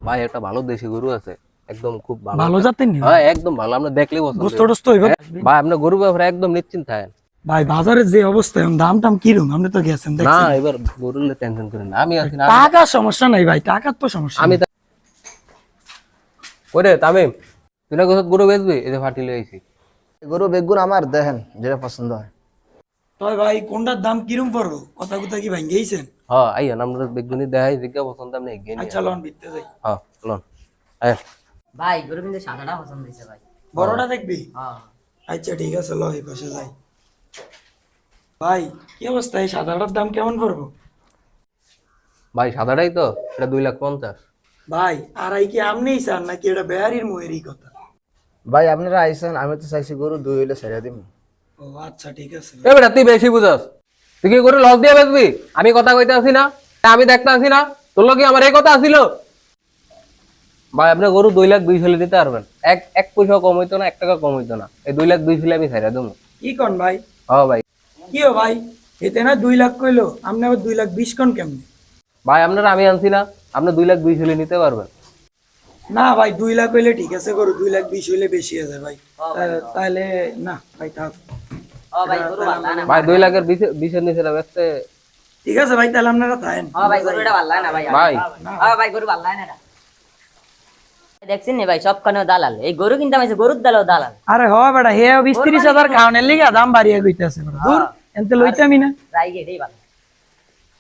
ভাই একটা ভালো দেশি গরু আছে, একদম খুব ভালো ভালো জাতের নি হ্যাঁ একদম ভালো, আমরা দেখলেই পছন্দ গোস্ত হইবে। টোস্ত হইবে ভাই আপনার গরু ব্যাপারে একদম নিশ্চিন্ত থাকেন। ভাই বাজারের যে অবস্থা এখন দাম টাম কিরকম আপনি তো গেছেন না দেখছেন এবার গরুর টেনশন করেন না, আমি আছি না। টাকার সমস্যা নাই ভাই, টাকার তো সমস্যা আমি নেই। ওরে তামিম, তুই না কোথাও গরু বেচবি, এই যে ফাটি লইছি। গরু বেগুন আমার দেখেন যেটা পছন্দ হয়। তবে ভাই কোনটার দাম কিরকম পড়বো কথা কথা কি ভাই গেছেন? হ্যাঁ আইয়া আমরা বেগুনি দেখাই জিজ্ঞা পছন্দ আপনি এগিয়ে নিয়ে আচ্ছা লন বিতে যাই। হ্যাঁ লন আয়। ভাই গরু কিন্তু সাদাটা পছন্দ হয়েছে ভাই। বড়টা দেখবি? হ্যাঁ আচ্ছা ঠিক আছে ল এই পাশে যাই। ভাই কি অবস্থা, এই সাদাটার দাম কেমন পড়বো? ভাই সাদাটাই তো, এটা 2,50,000। ভাই আর এই কি আমনেই চান নাকি এটা বেহারির মোয়েরই কথা? ভাই আপনারা আইসেন, আমি তো চাইছি গরু দুই হইলে ছেড়ে দিব। ও আচ্ছা ঠিক আছে। এ বেটা তুই বেশি বুঝাস, তুই কি গরু লস দিয়ে বেচবি? আমি কথা কইতে আসি না, আমি দেখতে আসি না, তোর লোক কি আমার এই কথা আসিল? ভাই আপনি গরু 2,20,000 হলে দিতে পারবেন, এক এক পয়সা কম হইতো না, 1 টাকা কম হইতো না, এই 2,20,000 হলে আমি ছেড়ে দেবো। কি কোন ভাই? হ্যাঁ ভাই। কি ও ভাই, এতে না 2 লাখ কইলো, আপনি আবার 2,20,000 কোন কেমনে? ভাই আপনারা আমি আনছি না, আপনি 2,20,000 হলে নিতে পারবেন। না ভাই 2 লাখ হইলে ঠিক আছে, করো 2,20,000 হইলে বেশি আছে ভাই। তাহলে না ভাই থাক। ও ভাই গরু ভালো লাগে না ভাই 2,00,000 20 নিচে বেচতে। ঠিক আছে ভাই তাহলে আপনারা থাকেন। ও ভাই গরুটা ভালো লাগে না ভাই। ভাই ও ভাই গরু ভালো লাগে না এটা। দেখছেন নি ভাই সবখানেও দালাল, এই গরু কিনতে আমি গরুর দালাল দালাল। আরে হ বেটা হে 20-30 হাজার খাওয়ানোর লিগা দাম বাড়িয়ে কইতাছে বেটা, দূর এনতে লইতামই না। রাই গেটেই ভালো।